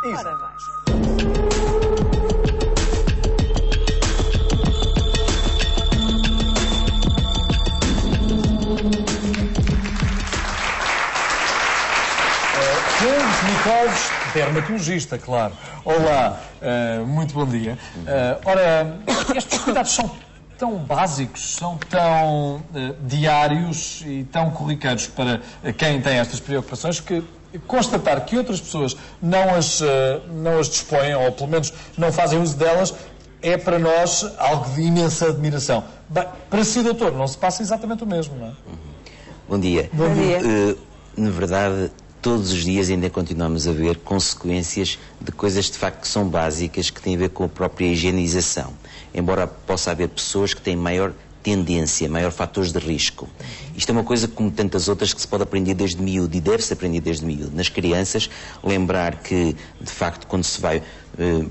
Ora bem. Micoses, dermatologista, claro. Olá, muito bom dia. Ora, estes cuidados são tão básicos, são tão diários e tão corriqueiros para quem tem estas preocupações que constatar que outras pessoas não as dispõem, ou pelo menos não fazem uso delas, é para nós algo de imensa admiração. Bem, para si, doutor, não se passa exatamente o mesmo, não é? Bom dia. Bom dia. Na verdade, todos os dias ainda continuamos a ver consequências de coisas de facto que são básicas, que têm a ver com a própria higienização. Embora possa haver pessoas que têm maior tendência, maior fatores de risco. Isto é uma coisa como tantas outras que se pode aprender desde miúdo e deve-se aprender desde miúdo. Nas crianças, lembrar que, de facto, quando se vai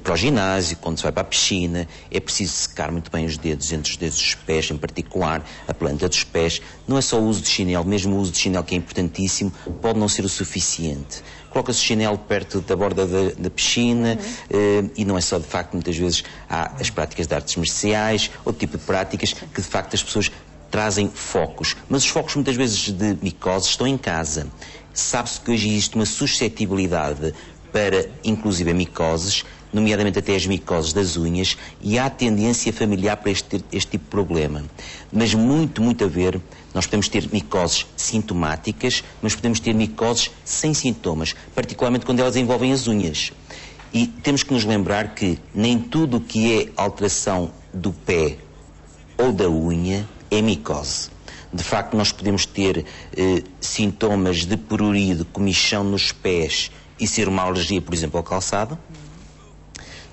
para o ginásio, quando se vai para a piscina, é preciso secar muito bem os dedos, entre os dedos dos pés, em particular, a planta dos pés. Não é só o uso de chinelo, mesmo o uso de chinelo, que é importantíssimo, pode não ser o suficiente. Coloca-se o chinelo perto da borda da piscina e não é só, de facto, muitas vezes há as práticas de artes marciais, outro tipo de práticas que, de facto, as pessoas trazem focos. Mas os focos, muitas vezes, de micose estão em casa. Sabe-se que hoje existe uma suscetibilidade para, inclusive, micoses, nomeadamente até as micoses das unhas, e há tendência familiar para este tipo de problema. Mas muito a ver, nós podemos ter micoses sintomáticas, mas podemos ter micoses sem sintomas, particularmente quando elas envolvem as unhas. E temos que nos lembrar que nem tudo o que é alteração do pé ou da unha é micose. De facto, nós podemos ter sintomas de prurido, comichão nos pés e ser uma alergia, por exemplo, ao calçado.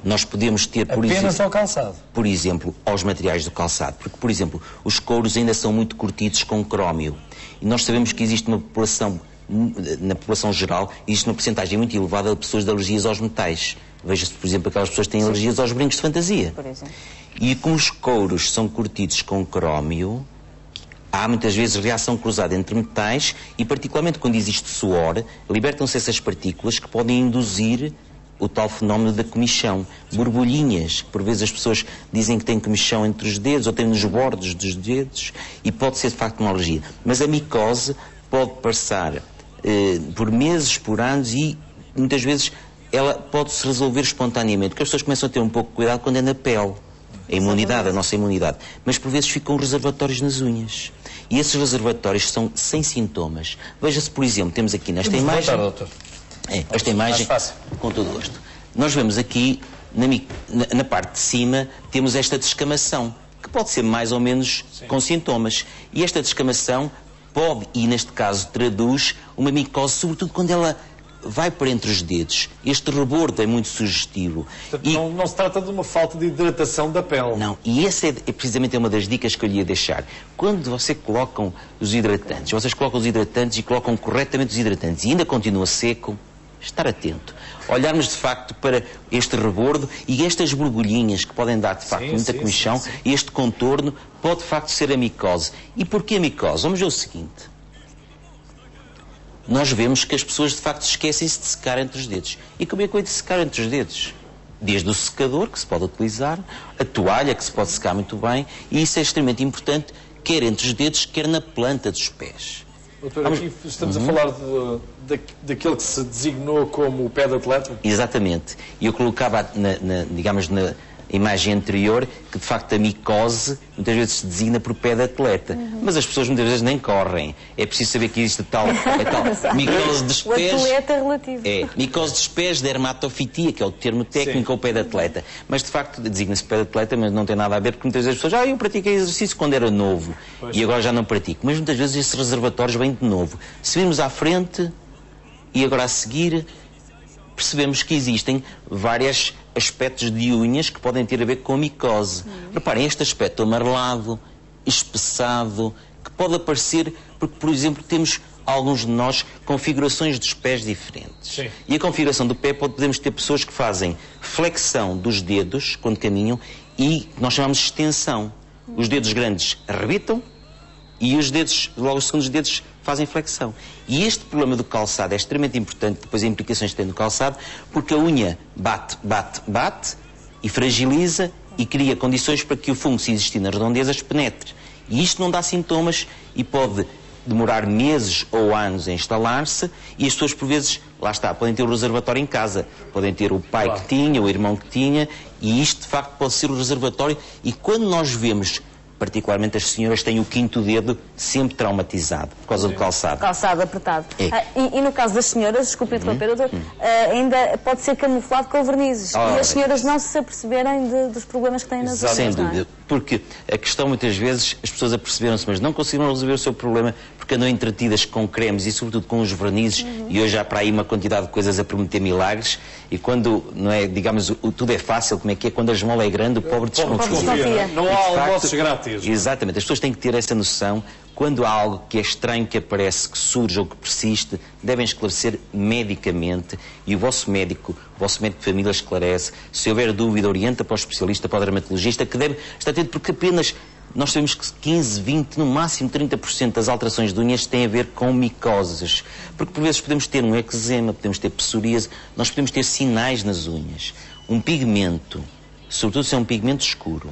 Nós podemos ter, apenas ao calçado? Por exemplo, aos materiais do calçado. Porque, por exemplo, os couros ainda são muito curtidos com crómio. E nós sabemos que existe uma população, na população geral, existe uma porcentagem muito elevada de pessoas de alergias aos metais. Veja-se, por exemplo, aquelas pessoas que têm alergias aos brincos de fantasia. Por exemplo. E como os couros são curtidos com crómio, há muitas vezes reação cruzada entre metais e, particularmente quando existe suor, libertam-se essas partículas que podem induzir o tal fenómeno da comichão. Borbulhinhas, por vezes as pessoas dizem que têm comichão entre os dedos ou têm nos bordos dos dedos e pode ser de facto uma alergia. Mas a micose pode passar por meses, por anos e muitas vezes ela pode-se resolver espontaneamente, porque as pessoas começam a ter um pouco de cuidado quando é na pele. A imunidade, a nossa imunidade. Mas por vezes ficam reservatórios nas unhas. E esses reservatórios são sem sintomas. Veja-se, por exemplo, temos aqui nesta imagem... Boa tarde, doutor. Esta imagem, com todo o gosto. Nós vemos aqui, na parte de cima, temos esta descamação, que pode ser mais ou menos com sintomas. E esta descamação pode, e neste caso traduz, uma micose, sobretudo quando ela vai para entre os dedos. Este rebordo é muito sugestivo. Portanto, não se trata de uma falta de hidratação da pele. Não, e essa é precisamente uma das dicas que eu lhe ia deixar. Quando vocês colocam os hidratantes, e colocam corretamente os hidratantes e ainda continua seco, estar atento. Olharmos de facto para este rebordo e estas borbulhinhas que podem dar de facto muita comichão, e este contorno pode de facto ser a micose. E porquê a micose? Vamos ver o seguinte. Nós vemos que as pessoas de facto esquecem-se de secar entre os dedos. E como é que eu hei de secar entre os dedos? Desde o secador, que se pode utilizar, a toalha, que se pode secar muito bem, e isso é extremamente importante, quer entre os dedos, quer na planta dos pés. Doutor, aqui estamos a falar daquele que se designou como o pé de atleta? Exatamente. E eu colocava, digamos, na imagem anterior, que de facto a micose muitas vezes se designa por pé de atleta. Mas as pessoas muitas vezes nem correm. É preciso saber que existe tal micose dos pés. O atleta relativo. Micose dos pés, dermatofitia, que é o termo técnico, ou pé de atleta. Mas de facto designa-se pé de atleta, mas não tem nada a ver, porque muitas vezes as pessoas, eu pratiquei exercício quando era novo e agora já não pratico. Mas muitas vezes esses reservatórios vêm de novo. Se virmos à frente e agora a seguir, percebemos que existem vários aspectos de unhas que podem ter a ver com a micose. Reparem, este aspecto amarelado, espessado, que pode aparecer porque, por exemplo, temos alguns de nós configurações dos pés diferentes. Sim. E a configuração do pé podemos ter pessoas que fazem flexão dos dedos quando caminham e nós chamamos de extensão. Os dedos grandes arrebitam e os dedos, logo os segundos dedos, fazem flexão. E este problema do calçado é extremamente importante, depois as implicações que tem no calçado, porque a unha bate e fragiliza e cria condições para que o fungo, se existir nas redondezas, penetre. E isto não dá sintomas e pode demorar meses ou anos a instalar-se, e as pessoas, por vezes, lá está, podem ter o reservatório em casa, podem ter o pai que tinha, o irmão que tinha, e isto, de facto, pode ser o reservatório. E quando nós vemos, particularmente as senhoras, têm o quinto dedo sempre traumatizado, por causa do calçado. Calçado apertado. É. E no caso das senhoras, desculpe interromper, doutor, ainda pode ser camuflado com vernizes. E as senhoras não se aperceberem dos problemas que têm nas unhas. Sem dúvida. Porque a questão, muitas vezes, as pessoas aperceberam-se, mas não conseguiram resolver o seu problema porque andam entretidas com cremes e, sobretudo, com os vernizes. E hoje há para aí uma quantidade de coisas a prometer milagres. E quando, não é, digamos, tudo é fácil, como é que é? Quando a esmola é grande, o pobre desconfia. Não há almoços grátis. Exatamente. As pessoas têm que ter essa noção. Quando há algo que é estranho, que aparece, que surge ou que persiste, devem esclarecer medicamente, e o vosso médico de família esclarece. Se houver dúvida, orienta para o especialista, para o dermatologista, que deve estar atento, porque apenas nós sabemos que 15, 20, no máximo 30% das alterações de unhas têm a ver com micoses. Porque por vezes podemos ter um eczema, podemos ter psoríase, nós podemos ter sinais nas unhas. Um pigmento, sobretudo se é um pigmento escuro,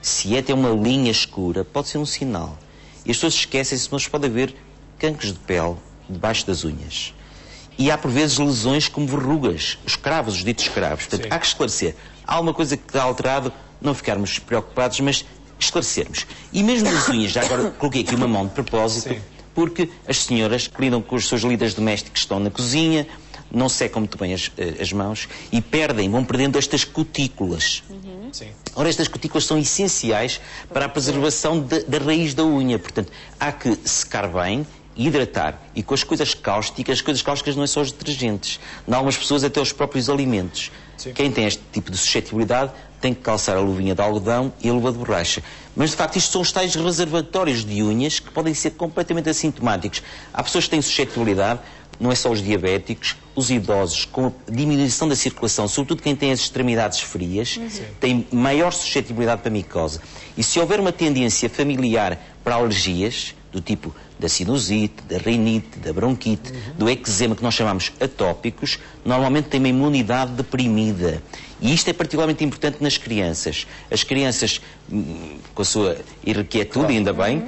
se é ter uma linha escura, pode ser um sinal. E as pessoas esquecem-se, mas pode haver cancros de pele debaixo das unhas. E há, por vezes, lesões como verrugas, os cravos, os ditos cravos. Portanto, há que esclarecer. Há alguma coisa que está alterado, não ficarmos preocupados, mas esclarecermos. E mesmo nas unhas, já agora coloquei aqui uma mão de propósito, porque as senhoras que lidam com os seus líderes domésticos que estão na cozinha, não secam muito bem as mãos e vão perdendo estas cutículas. Ora, estas cutículas são essenciais para a preservação da raiz da unha. Portanto, há que secar bem, hidratar. E com as coisas cáusticas não é só os detergentes. Em algumas pessoas, até os próprios alimentos. Quem tem este tipo de suscetibilidade tem que calçar a luvinha de algodão e a luva de borracha. Mas, de facto, isto são os tais reservatórios de unhas que podem ser completamente assintomáticos. Há pessoas que têm suscetibilidade, não é só os diabéticos, os idosos, com a diminuição da circulação, sobretudo quem tem as extremidades frias, tem maior suscetibilidade para micose. E se houver uma tendência familiar para alergias, do tipo da sinusite, da rinite, da bronquite, do eczema, que nós chamamos atópicos, normalmente tem uma imunidade deprimida. E isto é particularmente importante nas crianças. As crianças, com a sua irrequietude, ainda bem,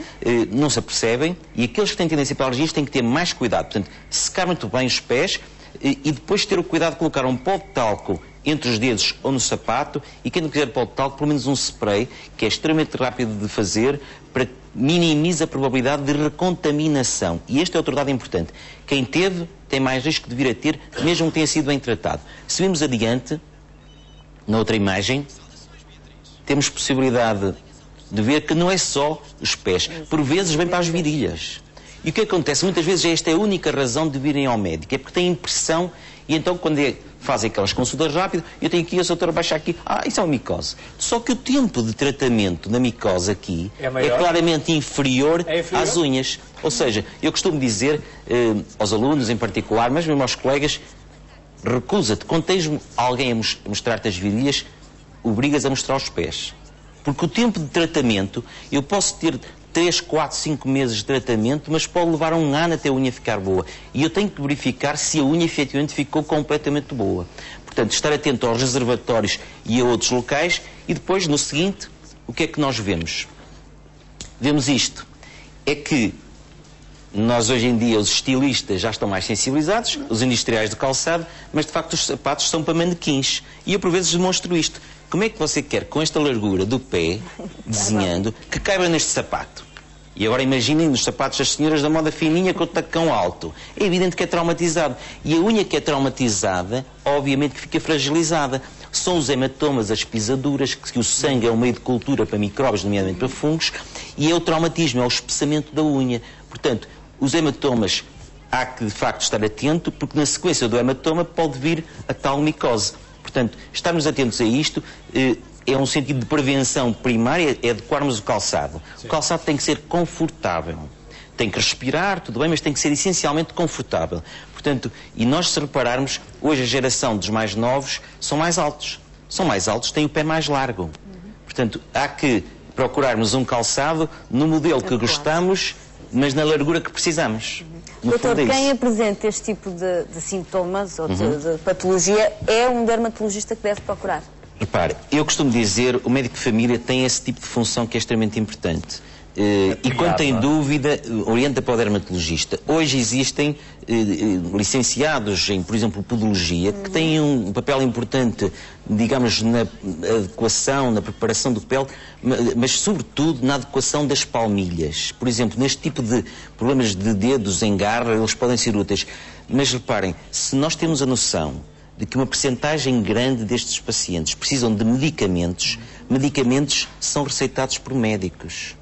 não se apercebem, e aqueles que têm tendência para alergias têm que ter mais cuidado. Portanto, secar muito bem os pés e depois ter o cuidado de colocar um pó de talco entre os dedos ou no sapato, e quem não quiser pó de talco, pelo menos um spray, que é extremamente rápido de fazer, para minimizar a probabilidade de recontaminação. E este é outro dado importante. Quem teve tem mais risco de vir a ter, mesmo que tenha sido bem tratado. Se vimos adiante, na outra imagem, temos possibilidade de ver que não é só os pés. Por vezes vem para as virilhas. E o que acontece? Muitas vezes esta é a única razão de virem ao médico. É porque têm impressão, e então quando fazem aquelas consultas rápidas, eu tenho aqui, a doutora baixa aqui, isso é uma micose. Só que o tempo de tratamento da micose aqui é claramente inferior às unhas. Ou seja, eu costumo dizer aos alunos em particular, mas mesmo aos colegas, recusa-te, quando tens alguém a mostrar-te as virilhas, obrigas a mostrar os pés. Porque o tempo de tratamento, eu posso ter 3, 4, 5 meses de tratamento, mas pode levar um ano até a unha ficar boa. E eu tenho que verificar se a unha efetivamente ficou completamente boa. Portanto, estar atento aos reservatórios e a outros locais. E depois, no seguinte, o que é que nós vemos? Vemos isto. É que nós, hoje em dia, os estilistas já estão mais sensibilizados, os industriais de calçado, mas, de facto, os sapatos são para manequins. E eu, por vezes, demonstro isto. Como é que você quer, com esta largura do pé, desenhando, que caiba neste sapato? E agora imaginem os sapatos das senhoras da moda fininha com o tacão alto. É evidente que é traumatizado. E a unha que é traumatizada, obviamente que fica fragilizada. São os hematomas, as pisaduras, que o sangue é um meio de cultura para micróbios, nomeadamente para fungos, e é o traumatismo, é o espessamento da unha. Portanto, os hematomas há que, de facto, estar atento, porque na sequência do hematoma pode vir a tal micose. Portanto, estarmos atentos a isto é um sentido de prevenção primária, é adequarmos o calçado. O calçado tem que ser confortável. Tem que respirar, tudo bem, mas tem que ser essencialmente confortável. Portanto, e nós, se repararmos, hoje a geração dos mais novos são mais altos. São mais altos, têm o pé mais largo. Portanto, há que procurarmos um calçado no modelo que gostamos, mas na largura que precisamos. Doutor, quem apresenta este tipo de sintomas ou de patologia é um dermatologista que deve procurar? Repare, eu costumo dizer, o médico de família tem esse tipo de função que é extremamente importante. E quando tem dúvida, orienta para o dermatologista. Hoje existem licenciados em, por exemplo, podologia, que têm um papel importante, digamos, na adequação, na preparação do pele, mas sobretudo na adequação das palmilhas. Por exemplo, neste tipo de problemas de dedos em garra, eles podem ser úteis. Mas reparem, se nós temos a noção de que uma percentagem grande destes pacientes precisam de medicamentos, medicamentos são receitados por médicos.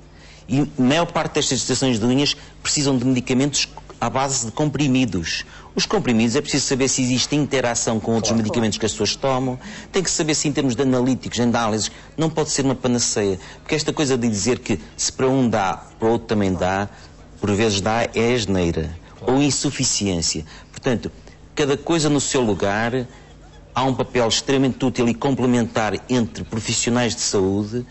E a maior parte destas estações de unhas precisam de medicamentos à base de comprimidos. Os comprimidos é preciso saber se existe interação com outros medicamentos que as pessoas tomam. Tem que saber se em termos de analíticos, de análises, não pode ser uma panaceia. Porque esta coisa de dizer que se para um dá, para o outro também dá, por vezes dá, é asneira. Ou insuficiência. Portanto, cada coisa no seu lugar, há um papel extremamente útil e complementar entre profissionais de saúde,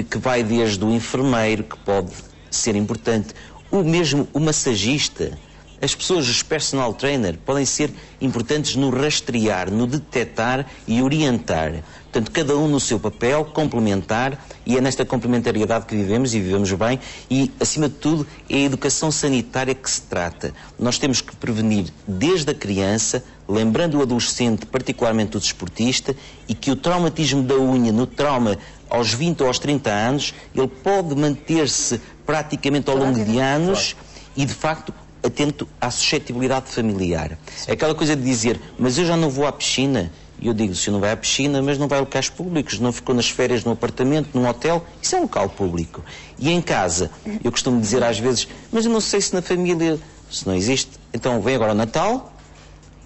que vai desde o enfermeiro, que pode ser importante, o massagista, as pessoas, os personal trainer, podem ser importantes no rastrear, no detectar e orientar. Portanto, cada um no seu papel, complementar, e é nesta complementariedade que vivemos, e vivemos bem, e, acima de tudo, é a educação sanitária que se trata. Nós temos que prevenir desde a criança, lembrando o adolescente, particularmente o desportista, e que o traumatismo da unha, no trauma aos 20 ou aos 30 anos, ele pode manter-se praticamente ao longo de anos e, de facto, atento à suscetibilidade familiar. Aquela coisa de dizer, mas eu já não vou à piscina. E eu digo, se não vai à piscina, mas não vai a locais públicos, não ficou nas férias num apartamento, num hotel, isso é um local público. E em casa, eu costumo dizer às vezes, mas eu não sei se na família, se não existe, então vem agora o Natal,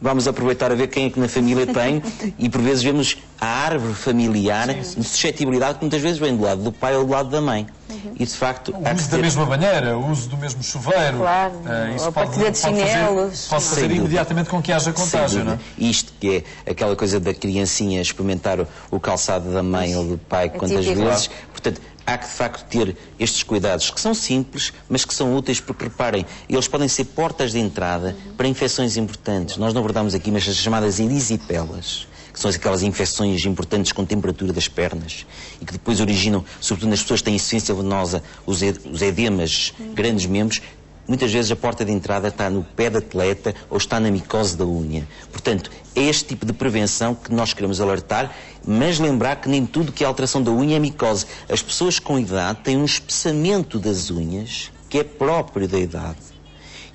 vamos aproveitar a ver quem é que na família tem, e por vezes vemos a árvore familiar de suscetibilidade que muitas vezes vem do lado do pai ou do lado da mãe. E de facto... O uso da mesma banheira, o uso do mesmo chuveiro. Claro, isso a partilha de chinelos. Pode fazer imediatamente com que haja contágio, não é? Isto que é aquela coisa da criancinha experimentar o calçado da mãe ou do pai quantas típico. vezes. Portanto, há que de facto ter estes cuidados que são simples, mas que são úteis porque, reparem, eles podem ser portas de entrada para infecções importantes. Nós não abordamos aqui, mas as chamadas erisipelas, que são aquelas infecções importantes com temperatura das pernas e que depois originam, sobretudo nas pessoas que têm insuficiência venosa, os edemas, grandes membros. Muitas vezes a porta de entrada está no pé do atleta ou está na micose da unha. Portanto, é este tipo de prevenção que nós queremos alertar, mas lembrar que nem tudo que é alteração da unha é micose. As pessoas com idade têm um espessamento das unhas que é próprio da idade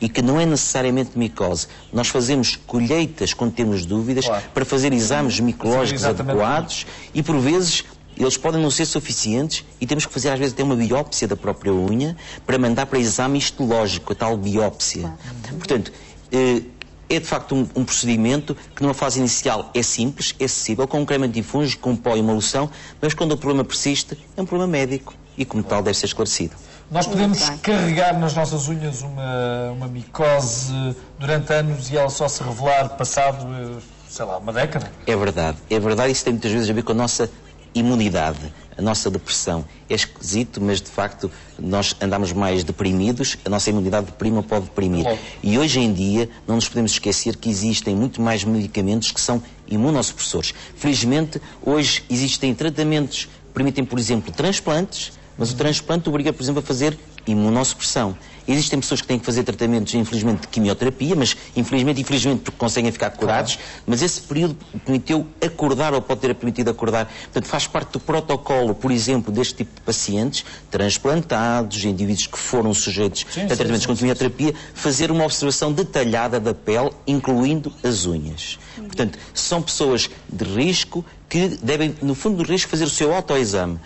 e que não é necessariamente micose. Nós fazemos colheitas quando temos dúvidas para fazer exames micológicos adequados e, por vezes, eles podem não ser suficientes e temos que fazer, às vezes, até uma biópsia da própria unha para mandar para exame histológico, a tal biópsia. Portanto, é de facto um procedimento que numa fase inicial é simples, é acessível, com um creme antifúngico, com um pó e uma loção, mas quando o problema persiste, é um problema médico e, como tal, deve ser esclarecido. Nós podemos carregar nas nossas unhas uma micose durante anos e ela só se revelar passado, sei lá, uma década? É verdade, isso tem muitas vezes a ver com a nossa imunidade, a nossa depressão. É esquisito, mas de facto nós andamos mais deprimidos, a nossa imunidade deprime ou pode deprimir. E hoje em dia não nos podemos esquecer que existem muito mais medicamentos que são imunossupressores. Felizmente, hoje existem tratamentos que permitem, por exemplo, transplantes, mas o transplante obriga, por exemplo, a fazer imunossupressão. Existem pessoas que têm que fazer tratamentos, infelizmente, de quimioterapia, mas infelizmente porque conseguem ficar curados, mas esse período permitiu acordar, ou pode ter permitido acordar. Portanto, faz parte do protocolo, por exemplo, deste tipo de pacientes, transplantados, indivíduos que foram sujeitos a tratamentos com quimioterapia, fazer uma observação detalhada da pele, incluindo as unhas. Portanto, são pessoas de risco que devem, no fundo do risco, fazer o seu autoexame.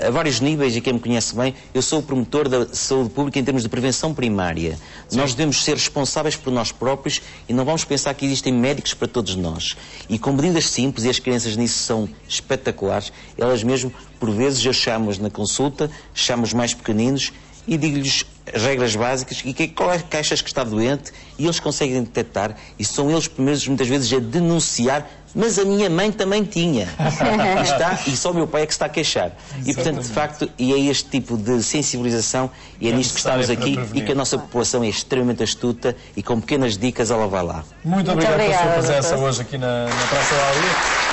A vários níveis, e quem me conhece bem, eu sou o promotor da saúde pública em termos de prevenção primária. Nós devemos ser responsáveis por nós próprios e não vamos pensar que existem médicos para todos nós. E com medidas simples, e as crianças nisso são espetaculares, elas mesmo, por vezes, eu chamo-as na consulta, chamo os mais pequeninos e digo-lhes as regras básicas e qual é que achas que está doente, e eles conseguem detectar, e são eles primeiros muitas vezes a denunciar, mas a minha mãe também tinha. E só o meu pai é que se está a queixar. E portanto, de facto, e é este tipo de sensibilização, e é nisto que estamos aqui, e que a nossa população é extremamente astuta, e com pequenas dicas ela vai lá. Muito obrigado pela sua presença hoje aqui na Praça da Alegria.